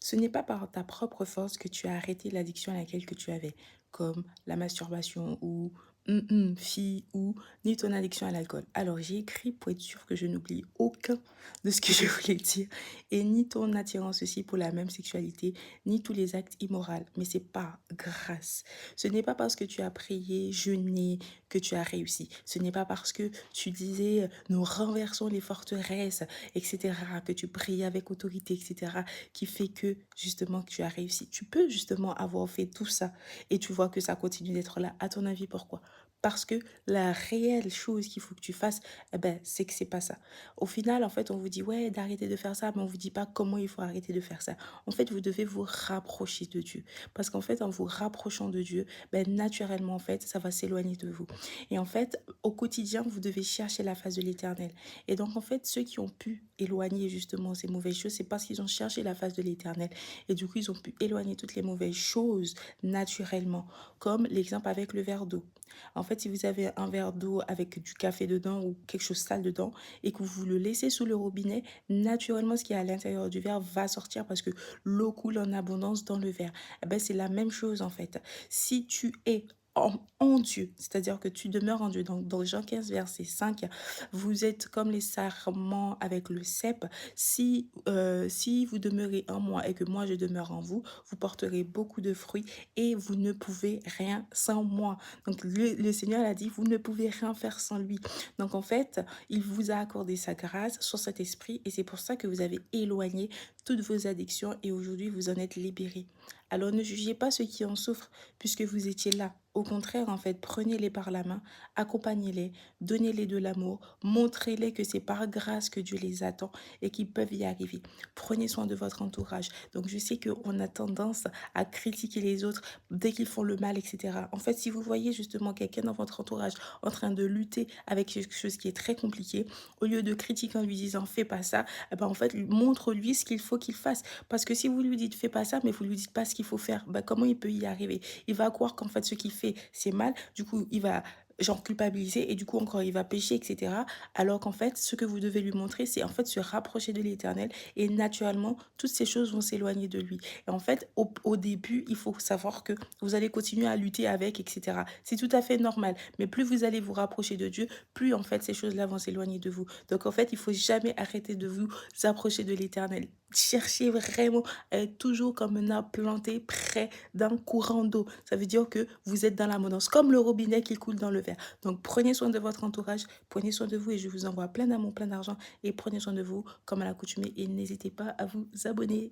Ce n'est pas par ta propre force que tu as arrêté l'addiction à laquelle que tu avais, comme la masturbation ou fille ou ni ton addiction à l'alcool. Alors j'ai écrit pour être sûr que je n'oublie aucun de ce que je voulais dire et ni ton attirance aussi pour la même sexualité, ni tous les actes immoraux. Mais c'est pas grâce. Ce n'est pas parce que tu as prié, jeûné, que tu as réussi. Ce n'est pas parce que tu disais nous renversons les forteresses, etc., que tu priais avec autorité, etc., qui fait que justement que tu as réussi. Tu peux justement avoir fait tout ça et tu vois que ça continue d'être là. À ton avis, pourquoi? Parce que la réelle chose qu'il faut que tu fasses, eh ben, c'est que c'est pas ça. Au final, en fait, on vous dit ouais d'arrêter de faire ça, mais on vous dit pas comment il faut arrêter de faire ça. En fait, vous devez vous rapprocher de Dieu, parce qu'en fait, en vous rapprochant de Dieu, ben naturellement, en fait, ça va s'éloigner de vous. Et en fait, au quotidien, vous devez chercher la face de l'Éternel. Et donc, en fait, ceux qui ont pu éloigner justement ces mauvaises choses, c'est parce qu'ils ont cherché la face de l'Éternel. Et du coup, ils ont pu éloigner toutes les mauvaises choses naturellement, comme l'exemple avec le verre d'eau. En fait, si vous avez un verre d'eau avec du café dedans ou quelque chose de sale dedans et que vous le laissez sous le robinet, naturellement, ce qui est à l'intérieur du verre va sortir parce que l'eau coule en abondance dans le verre. Eh ben, c'est la même chose en fait. Si tu es en Dieu, c'est-à-dire que tu demeures en Dieu. Donc, dans Jean 15, verset 5, vous êtes comme les sarments avec le cep. Si vous demeurez en moi et que moi je demeure en vous, vous porterez beaucoup de fruits et vous ne pouvez rien sans moi. Donc, le Seigneur a dit, vous ne pouvez rien faire sans lui. Donc, en fait, il vous a accordé sa grâce sur cet esprit et c'est pour ça que vous avez éloigné toutes vos addictions et aujourd'hui vous en êtes libérés. Alors ne jugez pas ceux qui en souffrent puisque vous étiez là. Au contraire, en fait, prenez-les par la main, accompagnez-les, donnez-les de l'amour, montrez-les que c'est par grâce que Dieu les attend et qu'ils peuvent y arriver. Prenez soin de votre entourage. Donc je sais qu'on a tendance à critiquer les autres dès qu'ils font le mal, etc. En fait, si vous voyez justement quelqu'un dans votre entourage en train de lutter avec quelque chose qui est très compliqué, au lieu de critiquer en lui disant fais pas ça, eh ben, en fait, montre-lui ce qu'il faut qu'il fasse. Parce que si vous lui dites fais pas ça, mais vous lui dites pas ce qu'il faut faire, ben, comment il peut y arriver? Il va croire qu'en fait, ce qu'il fait, c'est mal. Du coup, il va genre culpabiliser et du coup encore il va pécher, etc. Alors qu'en fait, ce que vous devez lui montrer, c'est en fait se rapprocher de l'Éternel et naturellement, toutes ces choses vont s'éloigner de lui. Et en fait, au début, il faut savoir que vous allez continuer à lutter avec, etc. C'est tout à fait normal. Mais plus vous allez vous rapprocher de Dieu, plus en fait ces choses-là vont s'éloigner de vous. Donc en fait, il faut jamais arrêter de vous approcher de l'Éternel. Cherchez vraiment à être toujours comme un arbre planté près d'un courant d'eau. Ça veut dire que vous êtes dans l'abondance, comme le robinet qui coule dans le verre. Donc prenez soin de votre entourage, prenez soin de vous et je vous envoie plein d'amour, plein d'argent et prenez soin de vous comme à l'accoutumée et n'hésitez pas à vous abonner.